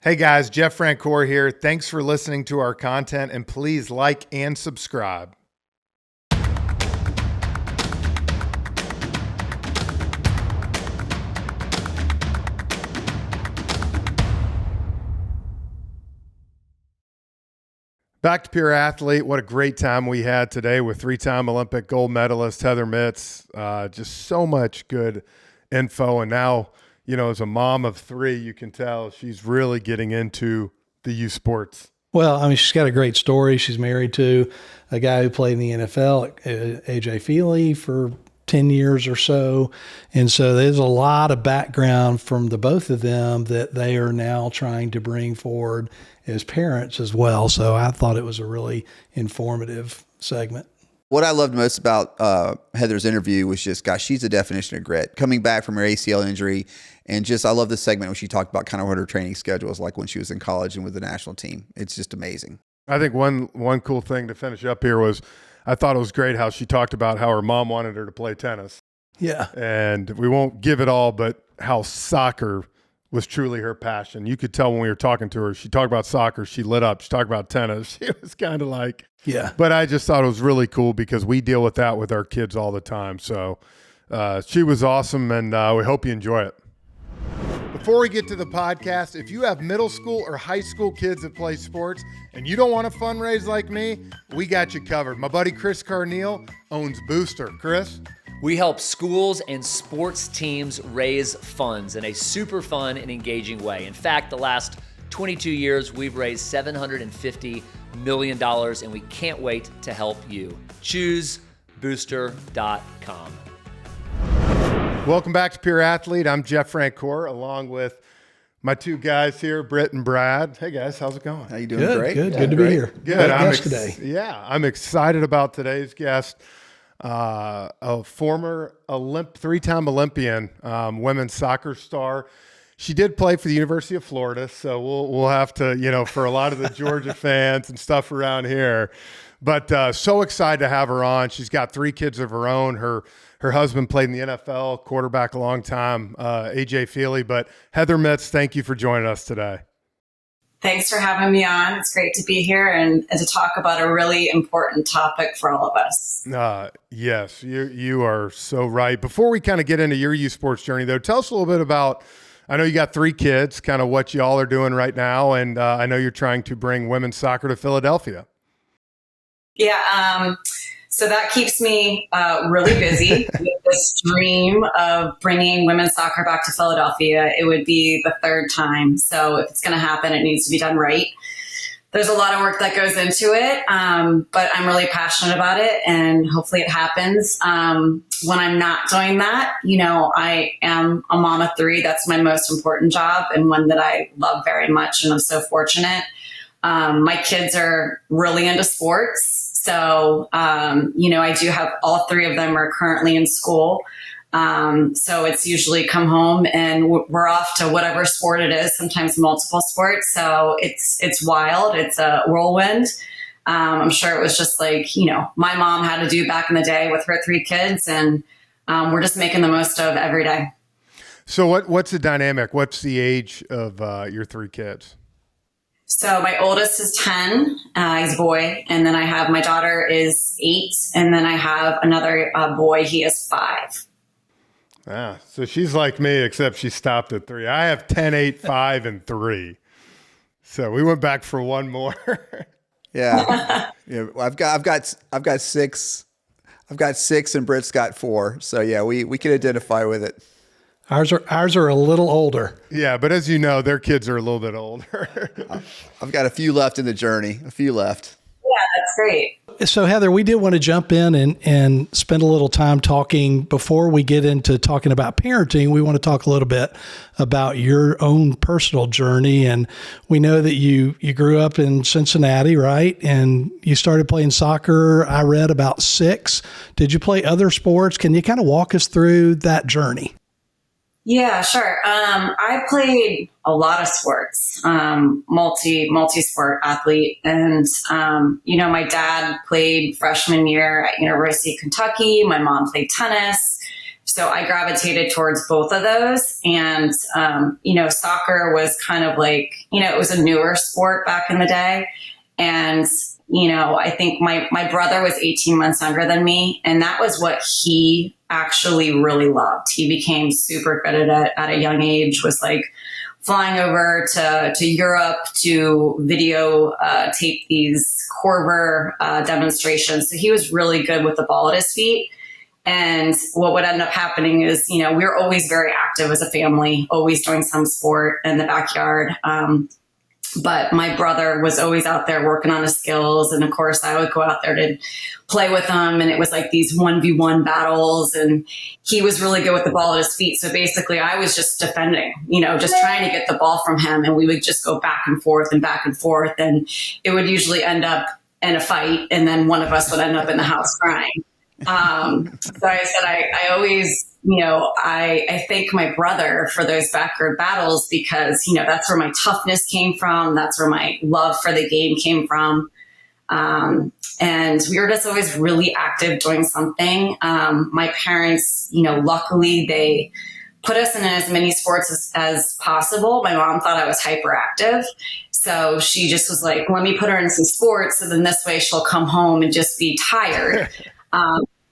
Hey guys, Jeff Francoeur here. Thanks for listening to our content, and please like and subscribe. Back to Pure Athlete. What a great time we had today with three-time Olympic gold medalist Heather Mitts. Just so much good info. And now, you know, as a mom of three, you can tell she's really getting into the youth sports. Well, I mean, she's got a great story. She's married to a guy who played in the NFL, AJ Feely, for 10 years or so. And so there's a lot of background from the both of them that they are now trying to bring forward as parents as well. So I thought it was a really informative segment. What I loved most about Heather's interview was just, gosh, she's the definition of grit. Coming back from her ACL injury, and just, I love this segment when she talked about kind of what her training schedule was like when she was in college and with the national team. It's just amazing. I think one cool thing to finish up here was, I thought it was great how she talked about how her mom wanted her to play tennis. Yeah. And we won't give it all, but how soccer was truly her passion. You could tell when we were talking to her, she talked about soccer, she lit up. She talked about tennis. She was kind of like, yeah. But I just thought it was really cool because we deal with that with our kids all the time. So she was awesome, and we hope you enjoy it. Before we get to the podcast, if you have middle school or high school kids that play sports and you don't want to fundraise like me, we got you covered. My buddy Chris Carneal owns Booster. Chris? We help schools and sports teams raise funds in a super fun and engaging way. In fact, the last 22 years, we've raised $750 million, and we can't wait to help you. Choose booster.com. Welcome back to Pure Athlete. I'm Jeff Francoeur, along with my two guys here, Britt and Brad. Hey guys, how's it going? How you doing? Good, Great. good, good to be here. Good. Today. Yeah, I'm excited about today's guest. A former three-time Olympian, women's soccer star. She did play for the University of Florida, so we'll have to, you know, for a lot of the Georgia fans and stuff around here. But so excited to have her on. She's got three kids of her own. Her husband played in the NFL, quarterback a long time, AJ Feely. But Heather Mitts, thank you for joining us today. Thanks for having me on. It's great to be here and to talk about a really important topic for all of us. Yes, you are so right. Before we kind of get into your youth sports journey, though, tell us a little bit about, I know you got three kids, kind of what y'all are doing right now, and I know you're trying to bring women's soccer to Philadelphia. Yeah, so that keeps me really busy with this dream of bringing women's soccer back to Philadelphia. It would be the third time. So if it's going to happen, it needs to be done right. There's a lot of work that goes into it, but I'm really passionate about it, and hopefully it happens. When I'm not doing that, you know, I am a mom of three. That's my most important job, and one that I love very much, and I'm so fortunate. My kids are really into sports. So, you know, I do have all three of them are currently in school. So it's usually come home and we're off to whatever sport it is, sometimes multiple sports. So it's wild. It's a whirlwind. I'm sure it was just like, you know, my mom had to do back in the day with her three kids, and we're just making the most of every day. So what's the dynamic? What's the age of your three kids? So my oldest is 10, he's a boy. And then I have my daughter is 8. And then I have another boy, he is 5. So she's like me, except she stopped at 3. I have 10, 8, 5, and 3. So we went back for one more. Yeah. Yeah. I've got 6. I've got 6 and Britt's got 4. So yeah, we can identify with it. Ours are a little older. Yeah, but as you know, their kids are a little bit older. I've got a few left in the journey. A few left. Yeah, that's great. So Heather, we did want to jump in and spend a little time talking before we get into talking about parenting. We want to talk a little bit about your own personal journey. And we know that you grew up in Cincinnati, right? And you started playing soccer, I read, about 6. Did you play other sports? Can you kind of walk us through that journey? Yeah, sure. I played a lot of sports, multi-sport athlete. And, you know, my dad played freshman year at University of Kentucky. My mom played tennis. So I gravitated towards both of those. And, soccer was kind of like, it was a newer sport back in the day. And, I think my brother was 18 months younger than me. And that was what he actually really loved. He became super good at it at a young age, was like flying over to Europe to video tape these Corver demonstrations. So he was really good with the ball at his feet. And what would end up happening is, we were always very active as a family, always doing some sport in the backyard. But my brother was always out there working on his skills. And of course, I would go out there to play with him. And it was like these 1v1 battles. And he was really good with the ball at his feet. So basically, I was just defending, just trying to get the ball from him. And we would just go back and forth and back and forth. And it would usually end up in a fight. And then one of us would end up in the house crying. So I said, I always, I thank my brother for those backyard battles because, that's where my toughness came from. That's where my love for the game came from. And we were just always really active doing something. My parents, luckily they put us in as many sports as possible. My mom thought I was hyperactive. So she just was like, let me put her in some sports. So then this way she'll come home and just be tired.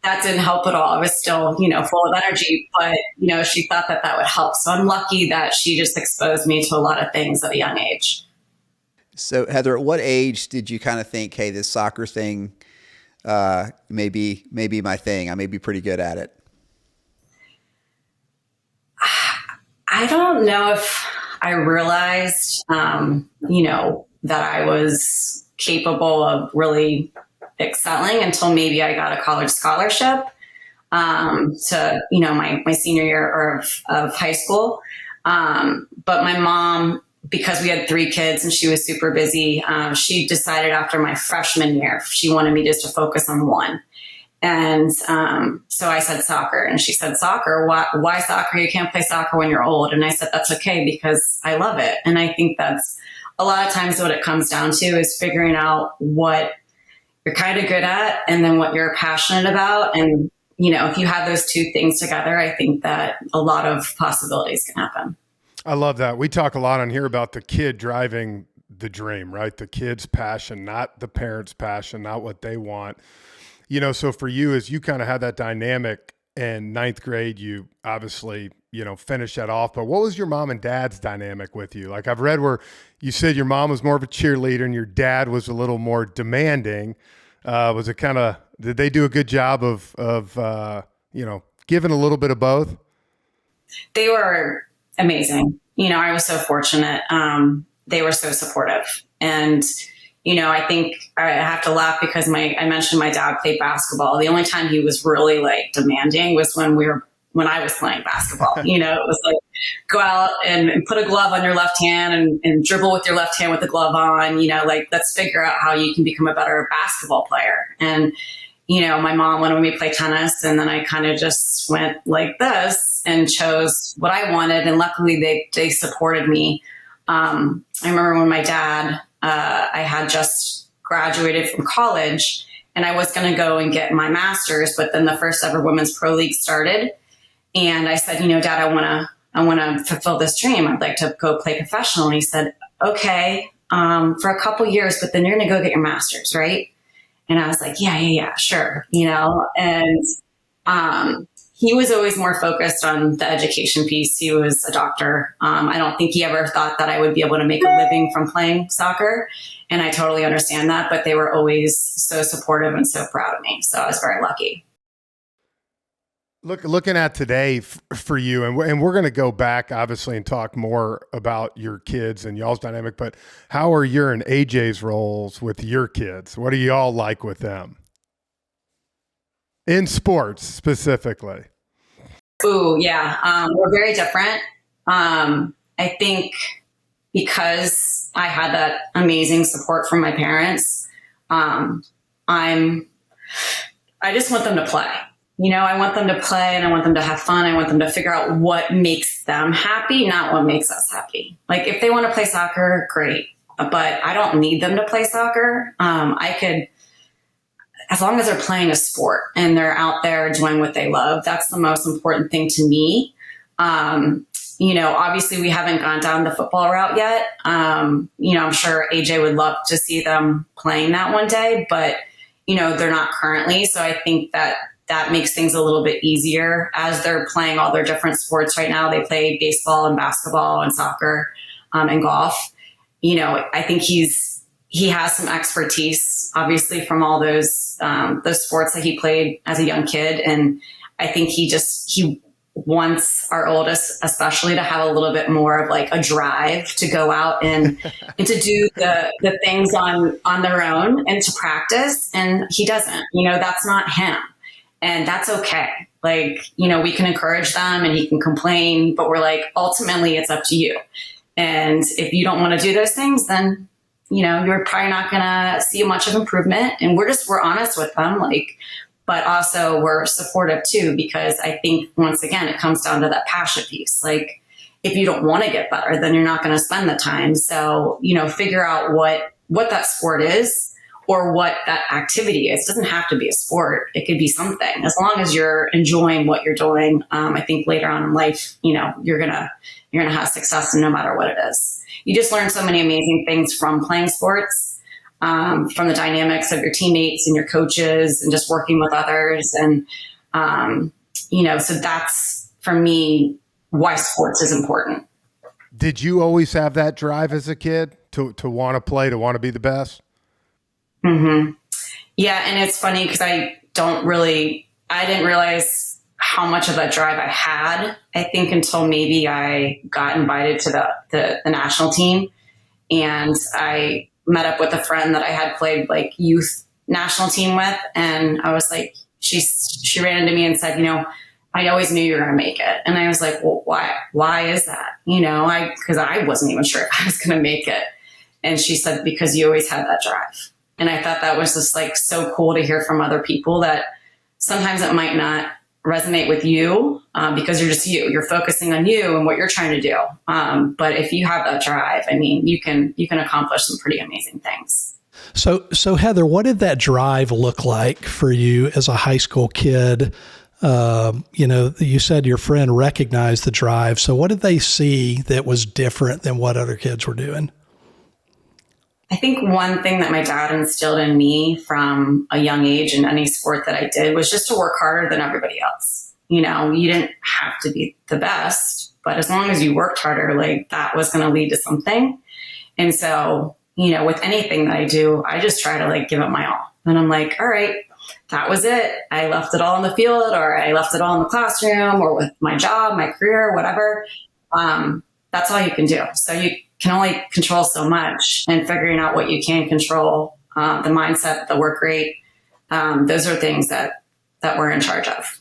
That didn't help at all. I was still, full of energy, but, she thought that would help. So I'm lucky that she just exposed me to a lot of things at a young age. So Heather, at what age did you kind of think, hey, this soccer thing may be my thing. I may be pretty good at it? I don't know if I realized, that I was capable of really excelling until maybe I got a college scholarship to, my senior year of high school. But my mom, because we had 3 kids and she was super busy, she decided after my freshman year, she wanted me just to focus on one. And so I said soccer, and she said, soccer? Why soccer? You can't play soccer when you're old. And I said, that's okay, because I love it. And I think that's a lot of times what it comes down to is figuring out what you're kind of good at and then what you're passionate about. And, if you have those 2 things together, I think that a lot of possibilities can happen. I love that. We talk a lot on here about the kid driving the dream, right? The kid's passion, not the parents' passion, not what they want. So for you, as you kind of had that dynamic in 9th grade, you obviously, finished that off. But what was your mom and dad's dynamic with you? Like I've read where you said your mom was more of a cheerleader and your dad was a little more demanding. Was it did they do a good job of giving a little bit of both? They were amazing. I was so fortunate. They were so supportive. And, I think I have to laugh because I mentioned my dad played basketball. The only time he was really like demanding was when I was playing basketball. It was like, go out and put a glove on your left hand and dribble with your left hand with the glove on, let's figure out how you can become a better basketball player. And, my mom wanted me to play tennis, and then I kind of just went like this and chose what I wanted. And luckily they supported me. I remember when my dad, I had just graduated from college and I was going to go and get my master's, but then the first ever women's pro league started. And I said, Dad, I want to fulfill this dream. I'd like to go play professional. And he said, okay, for a couple years, but then you're going to go get your master's, right? And I was like, yeah, sure. And, he was always more focused on the education piece. He was a doctor. I don't think he ever thought that I would be able to make a living from playing soccer. And I totally understand that, but they were always so supportive and so proud of me. So I was very lucky. Looking at today for you, and we're going to go back obviously and talk more about your kids and y'all's dynamic, but how are your and AJ's roles with your kids? What do y'all like with them? In sports specifically. Ooh, yeah. We're very different. I think because I had that amazing support from my parents, I just want them to play. I want them to play and I want them to have fun. I want them to figure out what makes them happy, not what makes us happy. Like if they want to play soccer, great. But I don't need them to play soccer. as long as they're playing a sport and they're out there doing what they love, that's the most important thing to me. Obviously we haven't gone down the football route yet. I'm sure AJ would love to see them playing that one day, but, they're not currently. So I think that makes things a little bit easier as they're playing all their different sports right now. They play baseball and basketball and soccer, and golf. I think he has some expertise, obviously, from all those sports that he played as a young kid. And I think he wants our oldest, especially, to have a little bit more of like a drive to go out and to do the things on their own and to practice. And he doesn't, that's not him. And that's okay. Like, we can encourage them and he can complain, but we're like, ultimately it's up to you. And if you don't want to do those things, then, you're probably not going to see much of improvement. And we're honest with them. But also we're supportive too, because I think once again, it comes down to that passion piece. Like, if you don't want to get better, then you're not going to spend the time. So, figure out what that sport is or what that activity is. It doesn't have to be a sport. It could be something, as long as you're enjoying what you're doing. I think later on in life, you're going to have success no matter what it is. You just learn so many amazing things from playing sports. From the dynamics of your teammates and your coaches and just working with others. And, so that's, for me, why sports is important. Did you always have that drive as a kid to want to play, to want to be the best? Mm-hmm. Yeah. And it's funny because I didn't realize how much of that drive I had, I think, until maybe I got invited to the national team. And I met up with a friend that I had played like youth national team with. And I was like, she ran into me and said, I always knew you were going to make it. And I was like, well, why is that? Cause I wasn't even sure if I was going to make it. And she said, because you always had that drive. And I thought that was just like so cool to hear from other people, that sometimes it might not resonate with you because you're just you're focusing on you and what you're trying to do. But if you have that drive, you can accomplish some pretty amazing things. So Heather, what did that drive look like for you as a high school kid? You said your friend recognized the drive. So what did they see that was different than what other kids were doing? I think one thing that my dad instilled in me from a young age in any sport that I did was just to work harder than everybody else. You didn't have to be the best, but as long as you worked harder, like, that was going to lead to something. And so, with anything that I do, I just try to like give it my all. And I'm like, all right, that was it. I left it all in the field, or I left it all in the classroom, or with my job, my career, whatever. That's all you can do. So you can only control so much, and figuring out what you can control, the mindset, the work rate. Those are things that we're in charge of.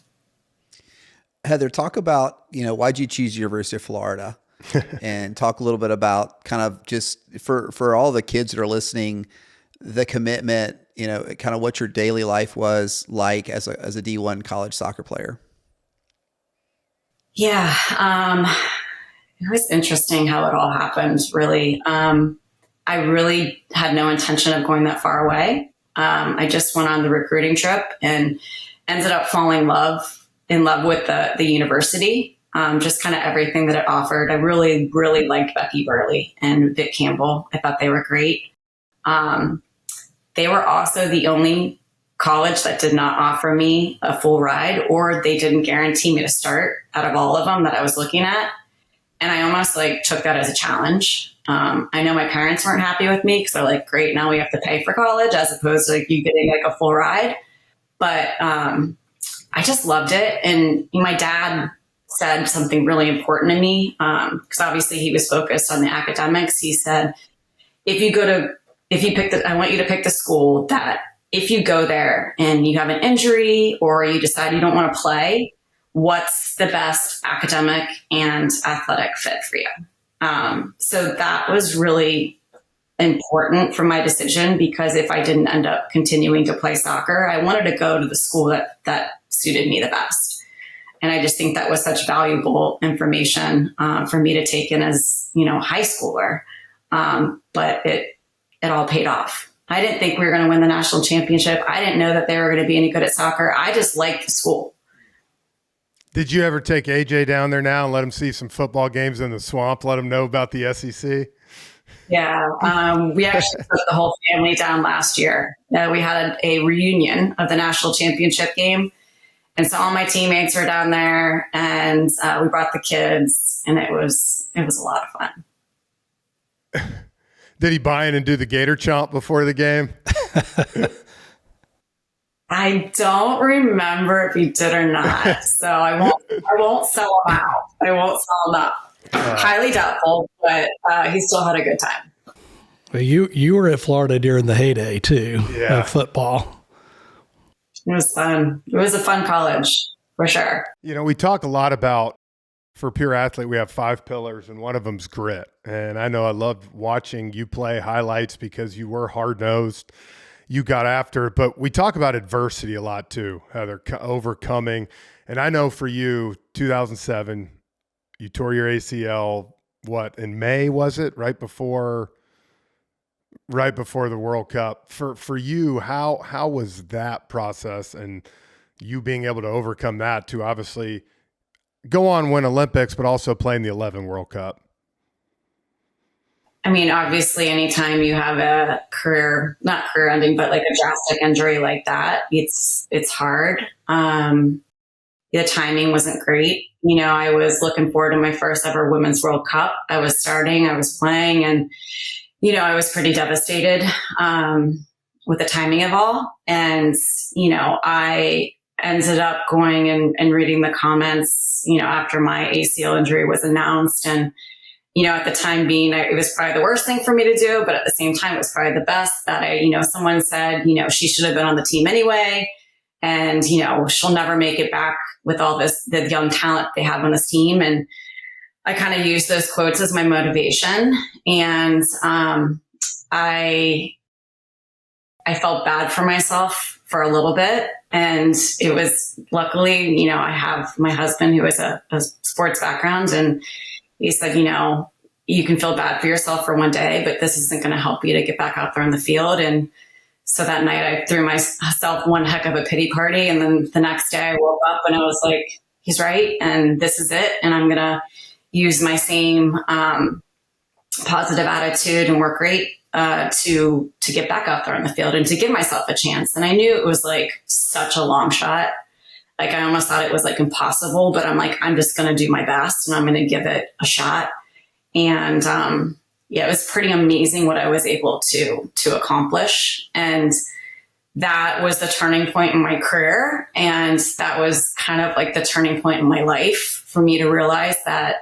Heather, talk about, why'd you choose University of Florida? And talk a little bit about kind of just for all the kids that are listening, the commitment, kind of what your daily life was like as a D1 college soccer player. Yeah. It was interesting how it all happened, really. I really had no intention of going that far away. I just went on the recruiting trip and ended up falling in love with the university. Just kind of everything that it offered. I really, really liked Becky Burley and Vic Campbell. I thought they were great. They were also the only college that did not offer me a full ride, or they didn't guarantee me to start out of all of them that I was looking at. And I almost took that as a challenge. I know my parents weren't happy with me because they're like, great, now we have to pay for college as opposed to you getting a full ride. But I just loved it. And my dad said something really important to me because obviously he was focused on the academics. He said, I want you to pick the school that if you go there and you have an injury or you decide you don't want to play, what's the best academic and athletic fit for you? So that was really important for my decision, because if I didn't end up continuing to play soccer, I wanted to go to the school that suited me the best. And I just think that was such valuable information for me to take in as, high schooler. But it all paid off. I didn't think we were going to win the national championship. I didn't know that they were going to be any good at soccer. I just liked the school. Did you ever take AJ down there now and let him see some football games in the swamp? Let him know about the SEC? Yeah, we actually took the whole family down last year. We had a reunion of the national championship game. And so all my teammates were down there, and we brought the kids, and it was a lot of fun. Did he buy in and do the gator chomp before the game? I don't remember if he did or not, so I won't sell him out. I won't sell him up. Highly doubtful, but he still had a good time. Well, you were at Florida during the heyday too, of football. It was fun. It was a fun college for sure. You know, we talk a lot about, for Pure Athlete, we have 5 pillars, and one of them's grit. And I know I loved watching you play highlights because you were hard-nosed. You got after it, but we talk about adversity a lot too, how they're overcoming. And I know for you, 2007, you tore your ACL, in May, was it? Right before the World Cup. For you, how was that process, and you being able to overcome that to obviously go on, win Olympics, but also play in the 11 World Cup? I mean, obviously, anytime you have a not career ending, but like a drastic injury like that, it's hard. The timing wasn't great. You know, I was looking forward to my first ever Women's World Cup. I was starting, I was playing, and, you know, I was pretty devastated with the timing of all. And, you know, I ended up going and reading the comments, you know, after my ACL injury was announced. And, you know, at the time being, it was probably the worst thing for me to do, but at the same time, it was probably the best that someone said, you know, she should have been on the team anyway. And, you know, she'll never make it back with all the young talent they have on this team. And I kind of used those quotes as my motivation. And I felt bad for myself for a little bit. And it was luckily, you know, I have my husband who has a sports background, and he said, you know, you can feel bad for yourself for one day, but this isn't going to help you to get back out there on the field. And so that night I threw myself one heck of a pity party. And then the next day I woke up and I was like, he's right. And this is it. And I'm going to use my same positive attitude and work rate to get back out there on the field and to give myself a chance. And I knew it was like such a long shot. Like I almost thought it was like impossible, but I'm like, I'm just going to do my best and I'm going to give it a shot. And it was pretty amazing what I was able to accomplish. And that was the turning point in my career. And that was kind of like the turning point in my life for me to realize that,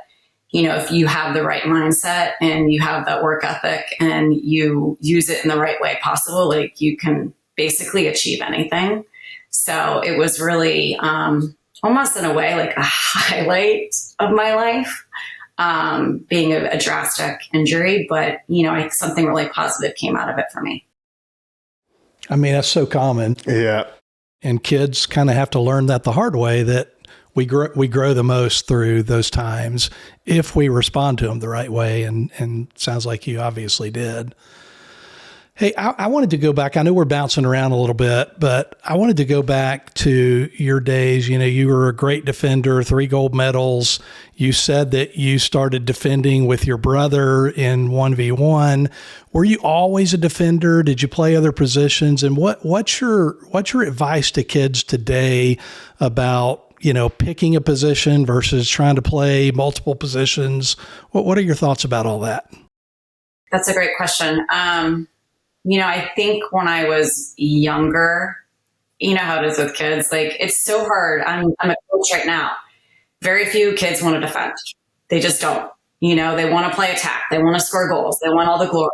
you know, if you have the right mindset and you have that work ethic and you use it in the right way possible, like you can basically achieve anything. So it was really almost in a way like a highlight of my life, being a drastic injury. But, you know, something really positive came out of it for me. I mean, that's so common. Yeah. And kids kind of have to learn that the hard way, that we grow the most through those times if we respond to them the right way. And sounds like you obviously did. Hey, I wanted to go back. I know we're bouncing around a little bit, but I wanted to go back to your days. You know, you were a great defender, 3 gold medals. You said that you started defending with your brother in 1v1. Were you always a defender? Did you play other positions? And what's your advice to kids today about, you know, picking a position versus trying to play multiple positions? What are your thoughts about all that? That's a great question. You know, I think when I was younger, you know how it is with kids, like it's so hard. I'm a coach right now. Very few kids want to defend. They just don't. You know, they want to play attack. They want to score goals. They want all the glory.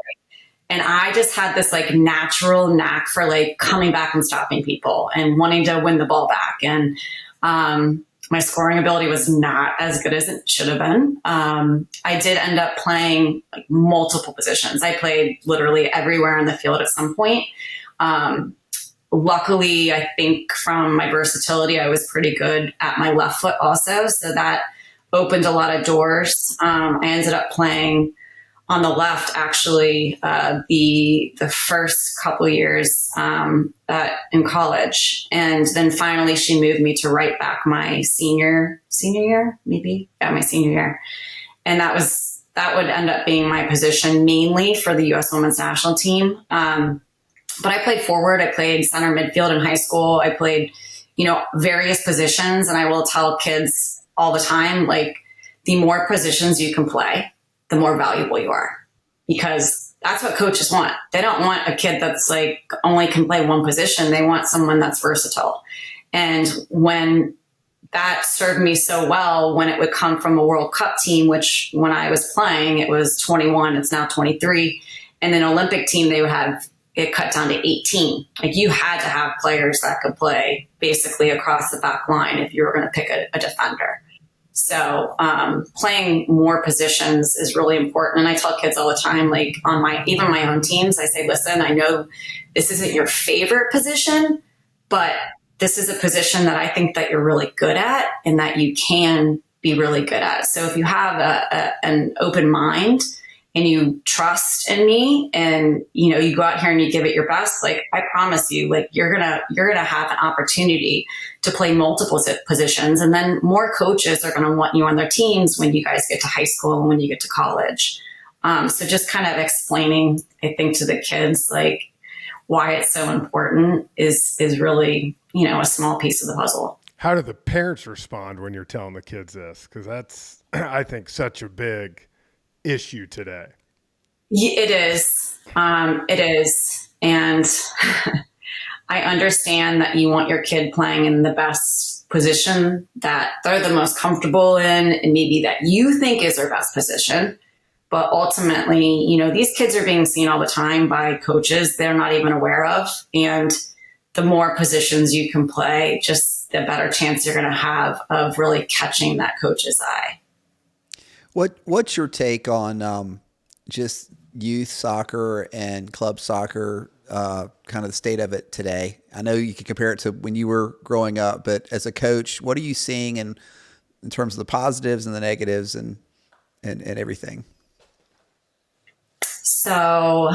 And I just had this like natural knack for like coming back and stopping people and wanting to win the ball back. And my scoring ability was not as good as it should have been. I did end up playing like multiple positions. I played literally everywhere on the field at some point. Luckily, I think from my versatility, I was pretty good at my left foot also. So that opened a lot of doors. I ended up playing on the left, actually, the first couple years in college, and then finally she moved me to right back my senior year, maybe, yeah, my senior year, and that would end up being my position mainly for the U.S. Women's National Team. But I played forward, I played center midfield in high school, I played, various positions, and I will tell kids all the time, like, the more positions you can play, the more valuable you are, because that's what coaches want. They don't want a kid that's like only can play one position. They want someone that's versatile. And when that served me so well, when it would come from a World Cup team, which when I was playing, it was 21, it's now 23. And then Olympic team, they would have it cut down to 18. Like, you had to have players that could play basically across the back line if you were going to pick a defender. So playing more positions is really important. And I tell kids all the time, like even my own teams, I say, listen, I know this isn't your favorite position, but this is a position that I think that you're really good at and that you can be really good at. So if you have an open mind and you trust in me and, you go out here and you give it your best, like, I promise you, like, you're going to have an opportunity to play multiple positions. And then more coaches are going to want you on their teams when you guys get to high school and when you get to college. So just kind of explaining, I think, to the kids, like, why it's so important is really, a small piece of the puzzle. How do the parents respond when you're telling the kids this? Because that's, I think, such a big issue today. It is. It is. And I understand that you want your kid playing in the best position that they're the most comfortable in, and maybe that you think is their best position. But ultimately, these kids are being seen all the time by coaches they're not even aware of. And the more positions you can play, just the better chance you're going to have of really catching that coach's eye. What's your take on just youth soccer and club soccer, kind of the state of it today? I know you could compare it to when you were growing up, but as a coach, what are you seeing in terms of the positives and the negatives and everything? So,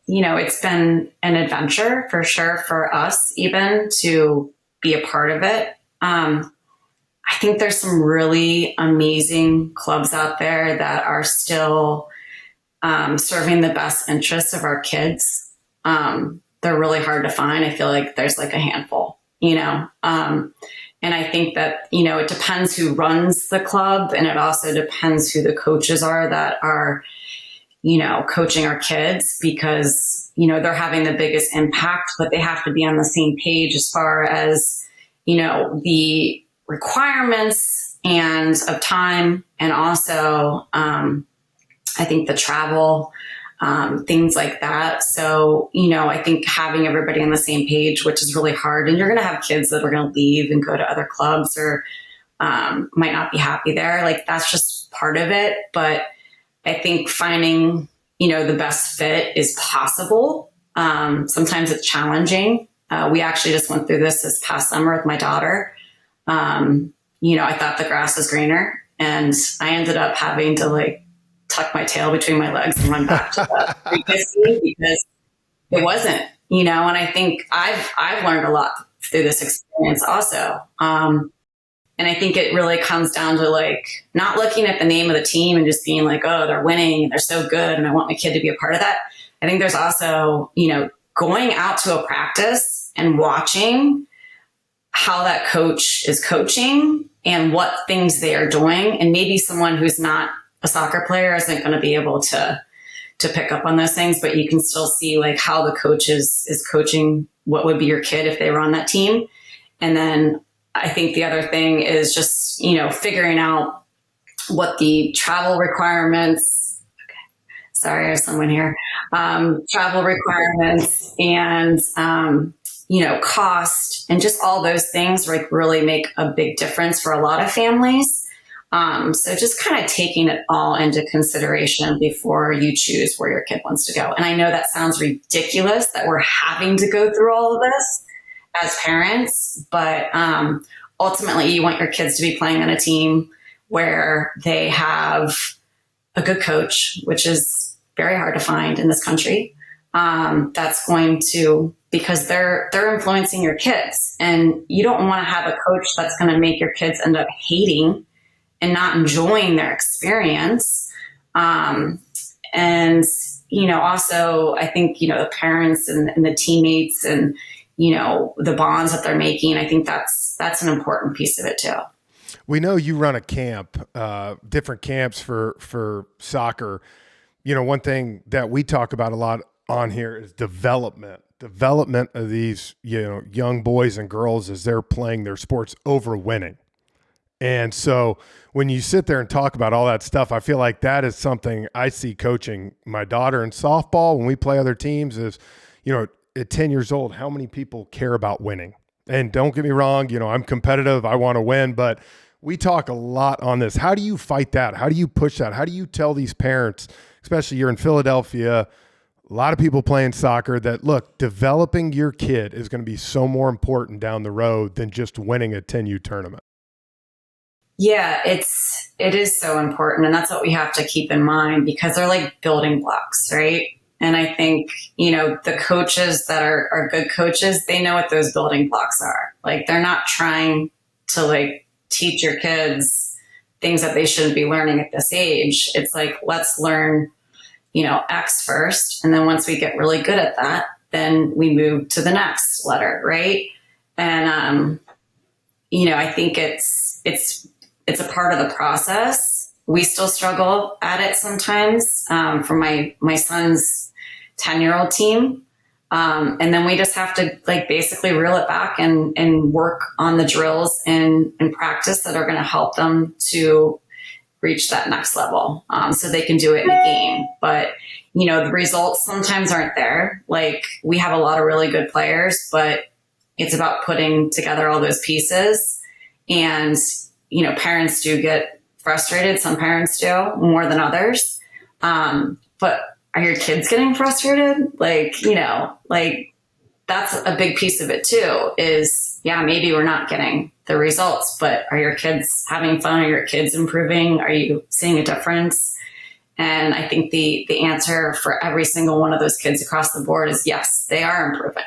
it's been an adventure for sure for us, even to be a part of it. I think there's some really amazing clubs out there that are still serving the best interests of our kids. They're really hard to find. I feel like there's like a handful, and I think that, it depends who runs the club, and it also depends who the coaches are that are, coaching our kids, because, they're having the biggest impact, but they have to be on the same page as far as, the requirements and of time, and also I think the travel, things like that. So, I think having everybody on the same page, which is really hard, and you're going to have kids that are going to leave and go to other clubs or might not be happy there. Like, that's just part of it. But I think finding, the best fit is possible. Sometimes it's challenging. We actually just went through this past summer with my daughter. I thought the grass was greener, and I ended up having to tuck my tail between my legs and run back to the previous team because it wasn't, and I think I've learned a lot through this experience also. And I think it really comes down to not looking at the name of the team and just being like, oh, they're winning and they're so good and I want my kid to be a part of that. I think there's also, going out to a practice and watching how that coach is coaching and what things they are doing. And maybe someone who's not a soccer player isn't going to be able to pick up on those things, but you can still see how the coach is coaching what would be your kid if they were on that team. And then I think the other thing is just, figuring out what the travel requirements, sorry, there's someone here, travel requirements and, cost and just all those things really make a big difference for a lot of families. So just kind of taking it all into consideration before you choose where your kid wants to go. And I know that sounds ridiculous that we're having to go through all of this as parents, but ultimately you want your kids to be playing on a team where they have a good coach, which is very hard to find in this country. That's going to, because they're influencing your kids, and you don't want to have a coach that's going to make your kids end up hating and not enjoying their experience. And, also I think, the parents and the teammates and, the bonds that they're making, I think that's an important piece of it too. We know you run a camp, different camps for soccer. One thing that we talk about a lot on here is development of these, young boys and girls as they're playing their sports over winning. And so when you sit there and talk about all that stuff, I feel like that is something I see coaching my daughter in softball when we play other teams is, at 10 years old, how many people care about winning? And don't get me wrong, I'm competitive. I want to win, but we talk a lot on this. How do you fight that? How do you push that? How do you tell these parents, especially you're in Philadelphia, a lot of people playing soccer, that look, developing your kid is going to be so more important down the road than just winning a 10U tournament? Yeah, it is so important. And that's what we have to keep in mind, because they're like building blocks, right? And I think, the coaches that are good coaches, they know what those building blocks are. Like, they're not trying to teach your kids things that they shouldn't be learning at this age. It's like, let's learn, X first. And then once we get really good at that, then we move to the next letter. Right. And, I think it's a part of the process. We still struggle at it sometimes, for my son's 10-year-old team. And then we just have to basically reel it back and work on the drills and practice that are going to help them to reach that next level, so they can do it in a game. But, the results sometimes aren't there. We have a lot of really good players, but it's about putting together all those pieces. And, parents do get frustrated. Some parents do more than others. But are your kids getting frustrated? That's a big piece of it too, is, yeah, maybe we're not getting the results, but are your kids having fun? Are your kids improving? Are you seeing a difference? And I think the answer for every single one of those kids across the board is yes, they are improving.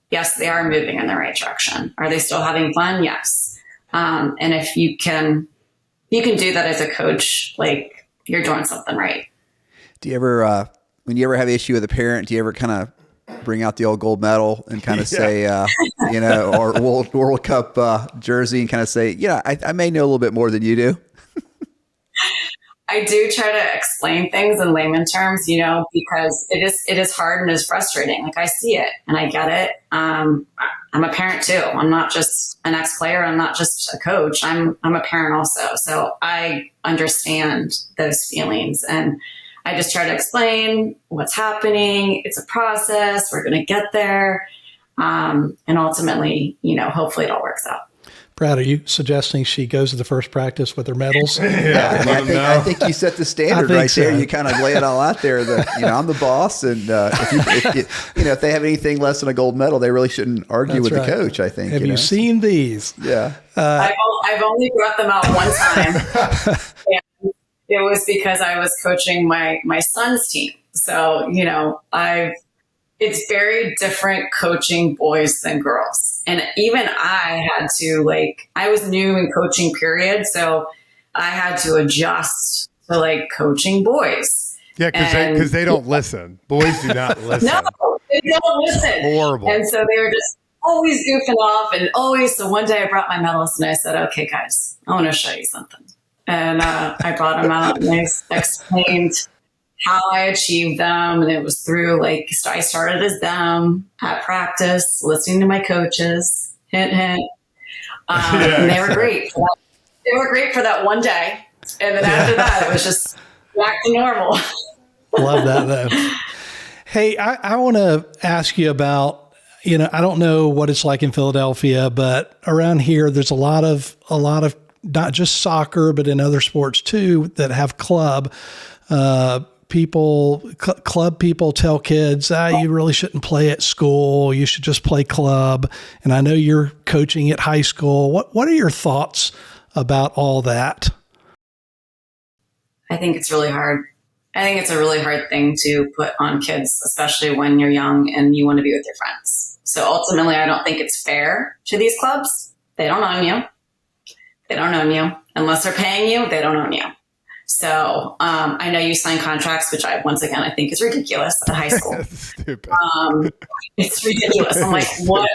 Yes, they are moving in the right direction. Are they still having fun? Yes. And if you can do that as a coach, you're doing something right. Do you ever, when you ever have an issue with a parent, do you ever kind of bring out the old gold medal and kind of say, or World Cup jersey and kind of say, I may know a little bit more than you do? I do try to explain things in layman terms, because it is hard and is frustrating. I see it and I get it. I'm a parent too. I'm not just an ex-player. I'm not just a coach. I'm a parent also. So I understand those feelings, and I just try to explain what's happening. It's a process. We're going to get there. And ultimately, hopefully it all works out. Brad, are you suggesting she goes to the first practice with her medals? I think you set the standard right so. There. You kind of lay it all out there that, I'm the boss. And if they have anything less than a gold medal, they really shouldn't argue with the coach, I think. Have you seen these? Yeah. I've only brought them out one time. And it was because I was coaching my son's team. So, it's very different coaching boys than girls. And even I had to I was new in coaching period. So I had to adjust to coaching boys. Yeah. Cause they don't listen. Boys do not listen. No, they don't listen. Horrible. And so they were just always goofing off and always. So one day I brought my medalist and I said, okay, guys, I want to show you something. And I brought them out and I explained how I achieved them. And it was through I started as them at practice, listening to my coaches, hint, hint. And they were great. They were great for that one day. And then after that, it was just back to normal. Love that though. Hey, I want to ask you about, I don't know what it's like in Philadelphia, but around here, there's a lot of not just soccer, but in other sports too, that have club club people tell kids, you really shouldn't play at school. You should just play club. And I know you're coaching at high school. What are your thoughts about all that? I think it's really hard. I think it's a really hard thing to put on kids, especially when you're young and you want to be with your friends. So ultimately, I don't think it's fair to these clubs. They don't own you. They don't own you. Unless they're paying you, they don't own you. So I know you sign contracts, which once again, I think is ridiculous at high school. Stupid. It's ridiculous. I'm like, what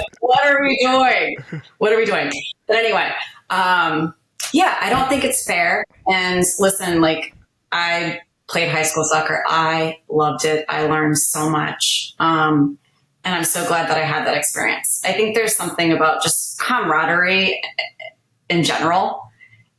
are we doing? What are we doing? But anyway, yeah, I don't think it's fair. And listen, like, I played high school soccer. I loved it. I learned so much. And I'm so glad that I had that experience. I think there's something about just camaraderie in general.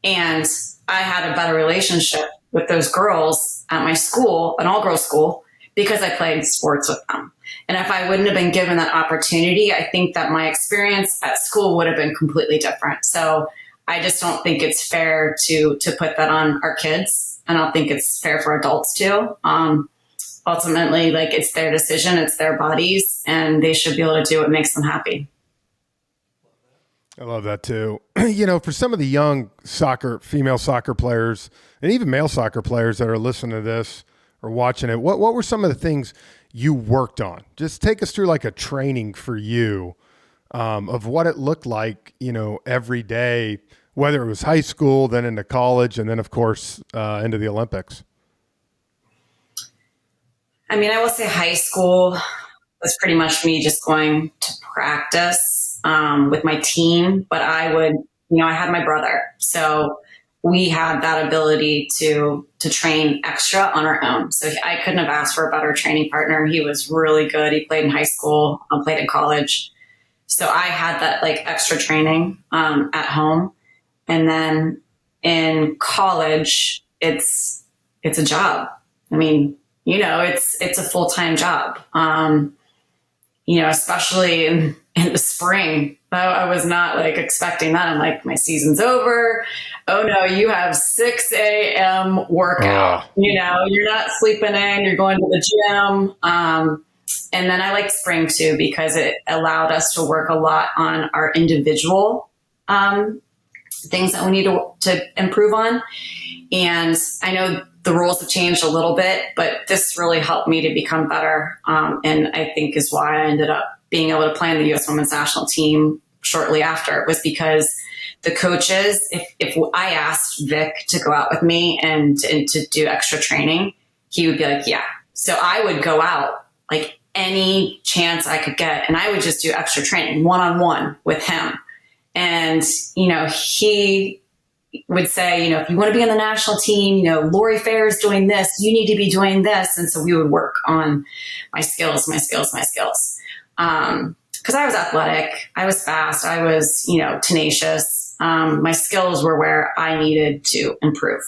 And I had a better relationship with those girls at my school, an all-girls school, because I played sports with them. And if I wouldn't have been given that opportunity, I think that my experience at school would have been completely different. So I just don't think it's fair to put that on our kids. I don't think it's fair for adults too. Ultimately, like, it's their decision, it's their bodies, and they should be able to do what makes them happy. I love that too. For some of the young female soccer players, and even male soccer players that are listening to this or watching it, what were some of the things you worked on? Just take us through like a training for you of what it looked like, every day, whether it was high school, then into college, and then of course into the Olympics. I mean, I will say high school was pretty much me just going to practice with my team, but I would, I had my brother. So we had that ability to train extra on our own. So I couldn't have asked for a better training partner. He was really good. He played in high school, played in college. So I had that like extra training at home. And then in college, it's a job. I mean, it's a full-time job. Especially in the spring. I was not like expecting that. I'm like, my season's over. Oh no, you have 6 a.m. workout. You're not sleeping in, you're going to the gym. And then I liked spring too, because it allowed us to work a lot on our individual things that we need to improve on. And I know the rules have changed a little bit, but this really helped me to become better. And I think is why I ended up being able to play on the U.S. women's national team shortly after, was because the coaches, if I asked Vic to go out with me and to do extra training, he would be like, yeah. So I would go out like any chance I could get, and I would just do extra training one-on-one with him. And, he would say, if you want to be on the national team, Lori Fair is doing this, you need to be doing this. And so we would work on my skills. Because I was athletic, I was fast, I was, tenacious. My skills were where I needed to improve.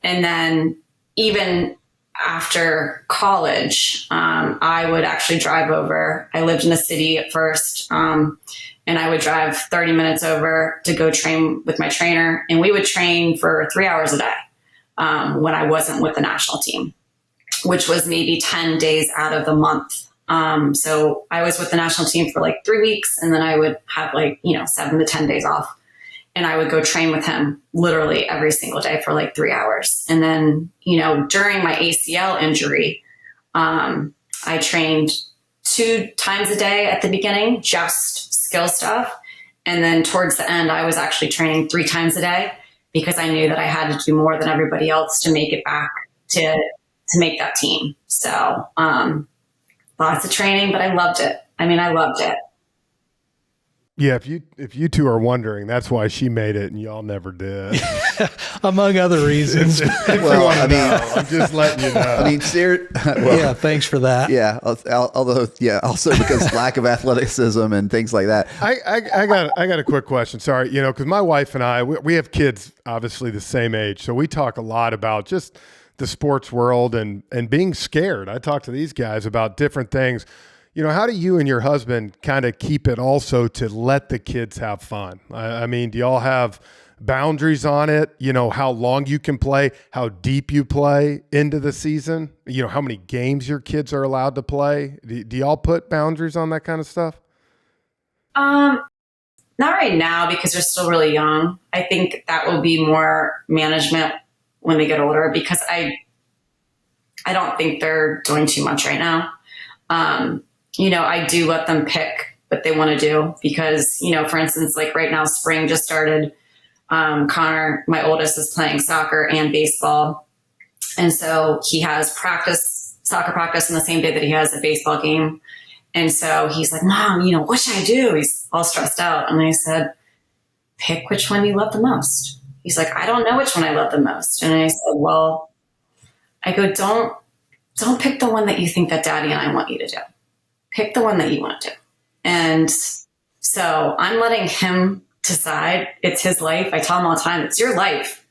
And then even after college, I would actually drive over. I lived in the city at first, and I would drive 30 minutes over to go train with my trainer. And we would train for 3 hours a day when I wasn't with the national team, which was maybe 10 days out of the month. So I was with the national team for like 3 weeks, and then I would have 7 to 10 days off. And I would go train with him literally every single day for like 3 hours. And then, during my ACL injury, I trained 2 times a day at the beginning, just skill stuff. And then towards the end, I was actually training 3 times a day, because I knew that I had to do more than everybody else to make it back to make that team. So, lots of training, but I loved it. I loved it. Yeah, if you two are wondering, that's why she made it and y'all never did. Among other reasons. I'm just letting you know. Yeah, thanks for that. Yeah, although also because lack of athleticism and things like that. I got a quick question. Sorry, because my wife and I we have kids obviously the same age, so we talk a lot about just the sports world and being scared. I talk to these guys about different things. How do you and your husband kind of keep it also to let the kids have fun? I mean, do y'all have boundaries on it? How long you can play, how deep you play into the season, how many games your kids are allowed to play? Do y'all put boundaries on that kind of stuff? Not right now, because they're still really young. I think that will be more management when they get older, because I don't think they're doing too much right now. I do let them pick what they want to do because, for instance, like right now, spring just started. Connor, my oldest, is playing soccer and baseball. And so he has soccer practice on the same day that he has a baseball game. And so he's like, Mom, what should I do? He's all stressed out. And I said, pick which one you love the most. He's like, I don't know which one I love the most. And I said, well, don't pick the one that you think that Daddy and I want you to do. Pick the one that you want to do. And so I'm letting him decide. It's his life. I tell him all the time, it's your life.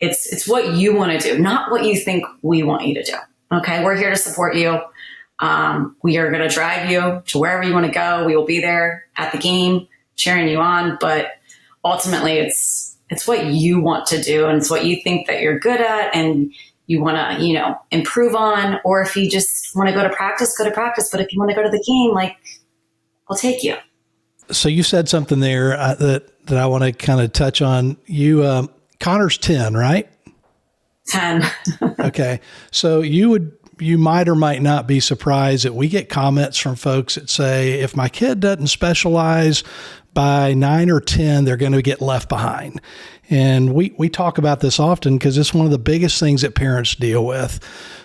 It's what you want to do, not what you think we want you to do. Okay. We're here to support you. We are going to drive you to wherever you want to go. We will be there at the game cheering you on. But ultimately it's what you want to do. And it's what you think that you're good at and you want to, improve on, or if you just want to go to practice, go to practice. But if you want to go to the game, we'll take you. So you said something there that I want to kind of touch on. You, Connor's 10, right? 10. Okay. So you might or might not be surprised that we get comments from folks that say, if my kid doesn't specialize by 9 or 10, they're going to get left behind. And we talk about this often because it's one of the biggest things that parents deal with.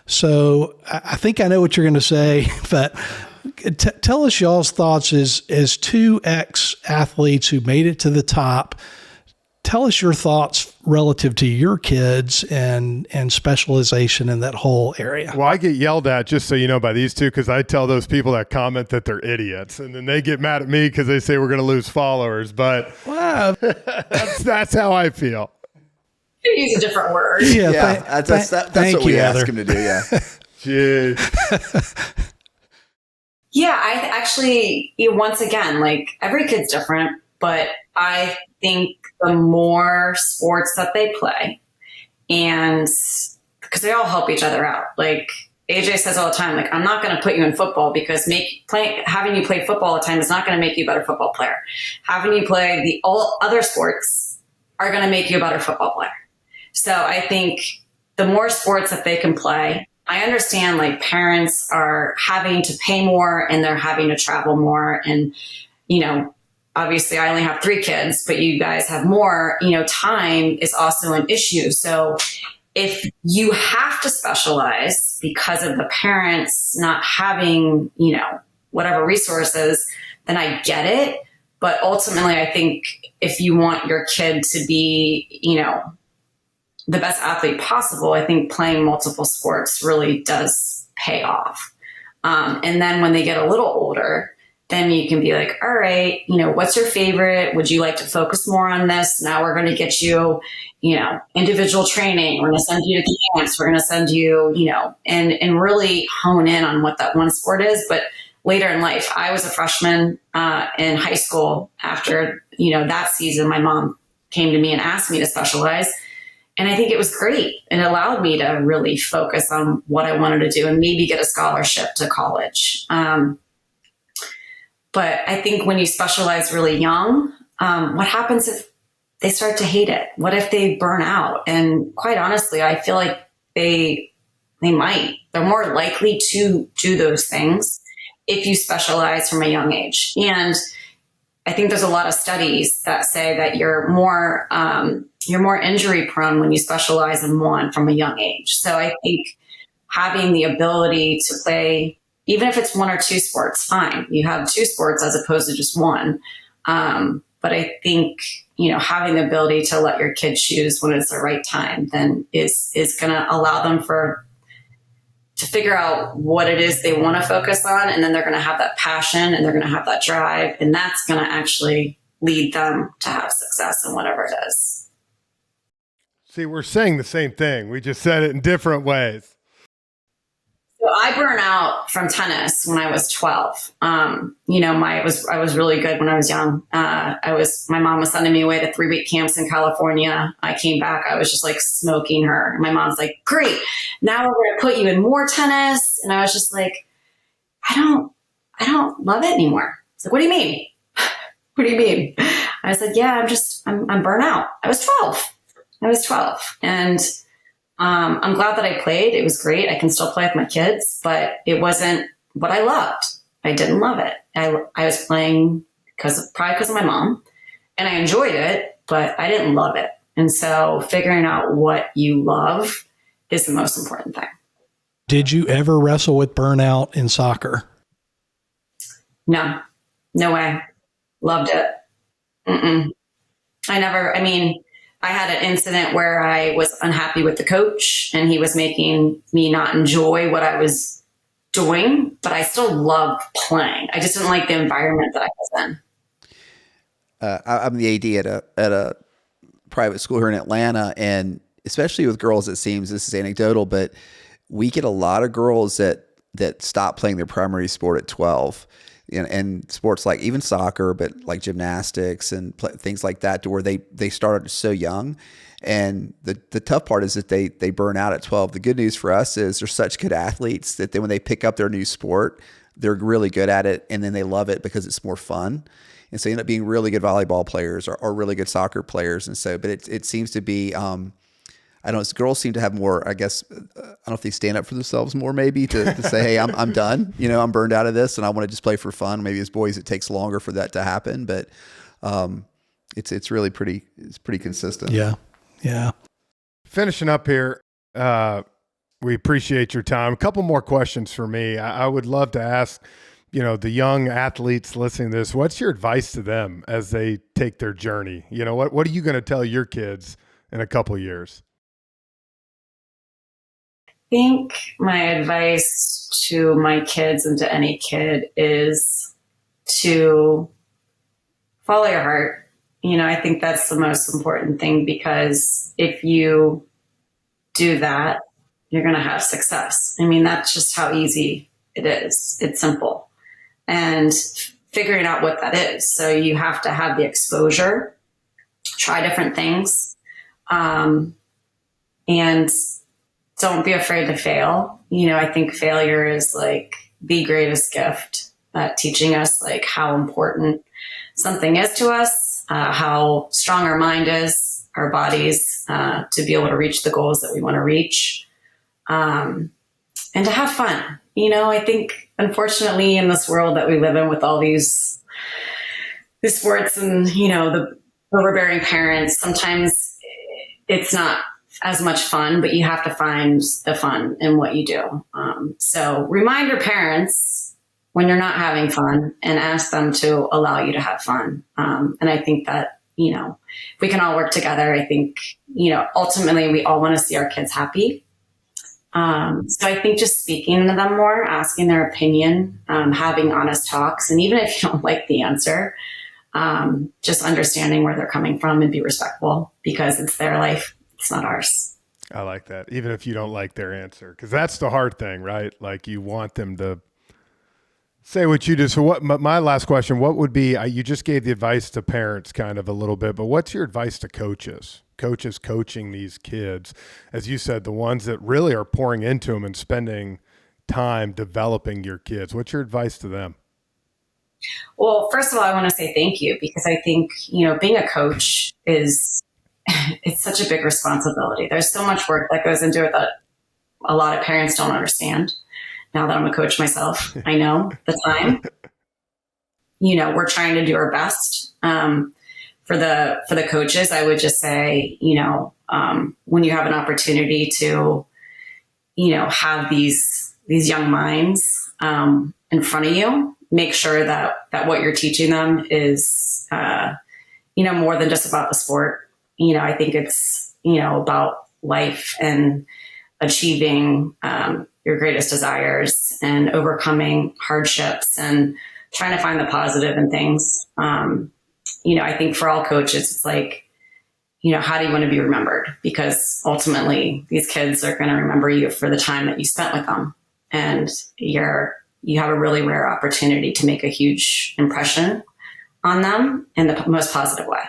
So I think I know what you're going to say, but tell us y'all's thoughts as two ex-athletes who made it to the top. Tell us your thoughts relative to your kids and specialization in that whole area. Well, I get yelled at, just so you know, by these two because I tell those people that comment that they're idiots, and then they get mad at me because they say we're going to lose followers. But Wow. that's how I feel. Use a different word. Yeah, that's what we ask him to do. Yeah. Jeez. Yeah, I actually, once again, every kid's different, but I think the more sports that they play, and because they all help each other out. AJ says all the time, I'm not going to put you in football because having you play football all the time is not going to make you a better football player. Having you play all other sports are going to make you a better football player. So I think the more sports that they can play, I understand parents are having to pay more and they're having to travel more. And, obviously I only have 3 kids, but you guys have more, time is also an issue. So if you have to specialize because of the parents not having, whatever resources, then I get it. But ultimately, I think if you want your kid to be, the best athlete possible, I think playing multiple sports really does pay off. And then when they get a little older, then you can be like, all right, what's your favorite? Would you like to focus more on this? Now we're going to get you, individual training. We're going to send you to camps. We're going to send you, and really hone in on what that one sport is. But later in life, I was a freshman in high school. After, that season, my mom came to me and asked me to specialize. And I think it was great. It allowed me to really focus on what I wanted to do and maybe get a scholarship to college. But I think when you specialize really young, what happens if they start to hate it? What if they burn out? And quite honestly, I feel like they might. They're more likely to do those things if you specialize from a young age. And I think there's a lot of studies that say that you're more injury prone when you specialize in one from a young age. So I think having the ability to play, even if it's 1 or 2 sports, fine. You have 2 sports as opposed to just one. But I think, having the ability to let your kid choose when it's the right time then is going to allow them to figure out what it is they want to focus on. And then they're going to have that passion and they're going to have that drive. And that's going to actually lead them to have success in whatever it is. See, we're saying the same thing. We just said it in different ways. So I burned out from tennis when I was 12. I was really good when I was young. My mom was sending me away to 3-week camps in California. I came back. I was just smoking her. My mom's like, great. Now we're going to put you in more tennis. And I was just like, I don't love it anymore. It's like, what do you mean? What do you mean? I said, yeah, I'm burnt out. I was 12. And I'm glad that I played. It was great. I can still play with my kids, but it wasn't what I loved. I didn't love it. I was playing probably because of my mom, and I enjoyed it, but I didn't love it. And so figuring out what you love is the most important thing. Did you ever wrestle with burnout in soccer? No, no way. Loved it. Mm-mm. I had an incident where I was unhappy with the coach and he was making me not enjoy what I was doing, but I still loved playing. I just didn't like the environment that I was in. I'm the AD at a private school here in Atlanta, and especially with girls, it seems, this is anecdotal, but we get a lot of girls that stop playing their primary sport at 12. And sports like even soccer, but like gymnastics and things like that, to where they started so young. And the tough part is that they burn out at 12. The good news for us is they're such good athletes that then when they pick up their new sport, they're really good at it, and then they love it because it's more fun. And so they end up being really good volleyball players or really good soccer players. And so, but it seems to be, I don't know, girls seem to have more, I guess, I don't know if they stand up for themselves more, maybe to say, hey, I'm done. I'm burned out of this and I want to just play for fun. Maybe as boys, it takes longer for that to happen, but it's really pretty consistent. Yeah. Yeah. Finishing up here, we appreciate your time. A couple more questions for me. I would love to ask, the young athletes listening to this, what's your advice to them as they take their journey? What are you going to tell your kids in a couple years? I think my advice to my kids and to any kid is to follow your heart. I think that's the most important thing, because if you do that, you're going to have success. That's just how easy it is. It's simple. And figuring out what that is. So you have to have the exposure, try different things, and don't be afraid to fail. I think failure is like the greatest gift at teaching us like how important something is to us, how strong our mind is, our bodies, to be able to reach the goals that we want to reach, and to have fun. I think unfortunately in this world that we live in with all these sports and, the overbearing parents, sometimes it's not as much fun, but you have to find the fun in what you do. So remind your parents when you're not having fun and ask them to allow you to have fun. And I think that, if we can all work together, I think, ultimately we all want to see our kids happy. So I think just speaking to them more, asking their opinion, having honest talks, and even if you don't like the answer, just understanding where they're coming from and be respectful, because it's their life. It's not ours. I like that. Even if you don't like their answer, because that's the hard thing, right? Like you want them to say what you do. So my last question, what would be, you just gave the advice to parents kind of a little bit, but what's your advice to coaches coaching these kids? As you said, the ones that really are pouring into them and spending time developing your kids. What's your advice to them? Well, first of all, I want to say thank you, because I think, being a coach it's such a big responsibility. There's so much work that goes into it that a lot of parents don't understand. Now that I'm a coach myself, I know the time. We're trying to do our best. For the coaches, I would just say, when you have an opportunity to, have these young minds in front of you, make sure that what you're teaching them is, more than just about the sport. I think it's, about life and achieving your greatest desires and overcoming hardships and trying to find the positive in things. I think for all coaches, it's like, how do you want to be remembered? Because ultimately these kids are going to remember you for the time that you spent with them. And you have a really rare opportunity to make a huge impression on them in the most positive way.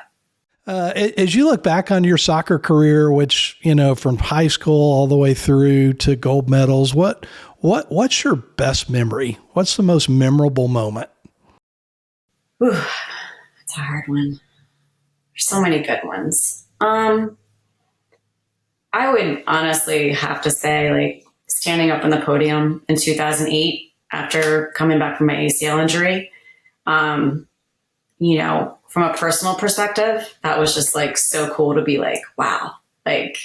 As you look back on your soccer career, which, from high school all the way through to gold medals, what's your best memory? What's the most memorable moment? Ooh, that's a hard one. There's so many good ones. I I would honestly have to say, like, standing up on the podium in 2008 after coming back from my ACL injury, you know, from a personal perspective, that was just like so cool to be like, wow, like,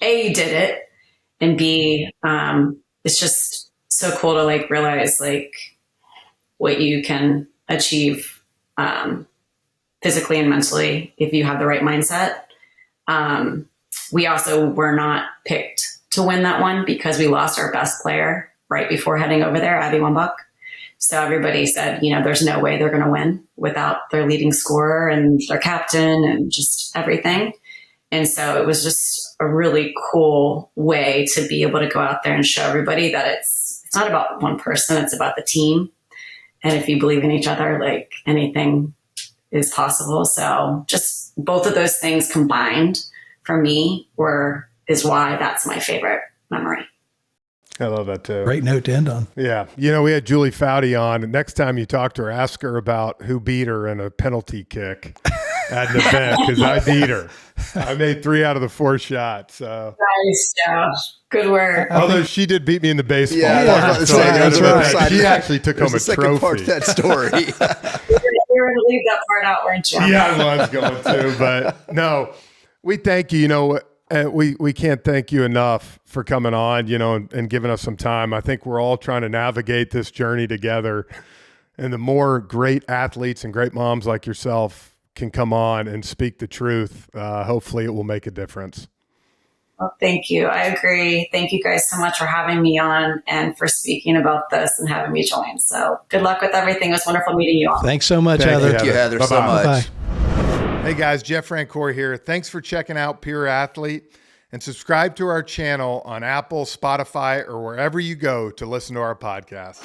A, you did it, and B, it's just so cool to like realize like what you can achieve physically and mentally if you have the right mindset. We also were not picked to win that one because we lost our best player right before heading over there, Abby Wambach. So everybody said, you know, there's no way they're going to win without their leading scorer and their captain and just everything. And so it was just a really cool way to be able to go out there and show everybody that it's not about one person, it's about the team. And if you believe in each other, like anything is possible. So just both of those things combined for me is why that's my favorite memory. I love that too. Great note to end on. Yeah. You know, we had Julie Foudy on. And next time you talk to her, ask her about who beat her in a penalty kick at an event, because I beat her. I made 3 out of the 4 shots. So. Nice job. Good work. Although she did beat me in the baseball. Yeah, that's right. She actually took home a trophy. Part of that story. You were going to leave that part out, weren't you? Yeah, I was going to. But no, we thank you. You know, we can't thank you enough for coming on, you know, and giving us some time. I think we're all trying to navigate this journey together. And the more great athletes and great moms like yourself can come on and speak the truth, hopefully it will make a difference. Well, thank you. I agree. Thank you guys so much for having me on and for speaking about this and having me join. So good luck with everything. It was wonderful meeting you all. Thanks so much, Thank Heather. Thank you, Heather, so Bye-bye. much. Bye. Hey guys, Jeff Francoeur here. Thanks for checking out Pure Athlete, and subscribe to our channel on Apple, Spotify, or wherever you go to listen to our podcast.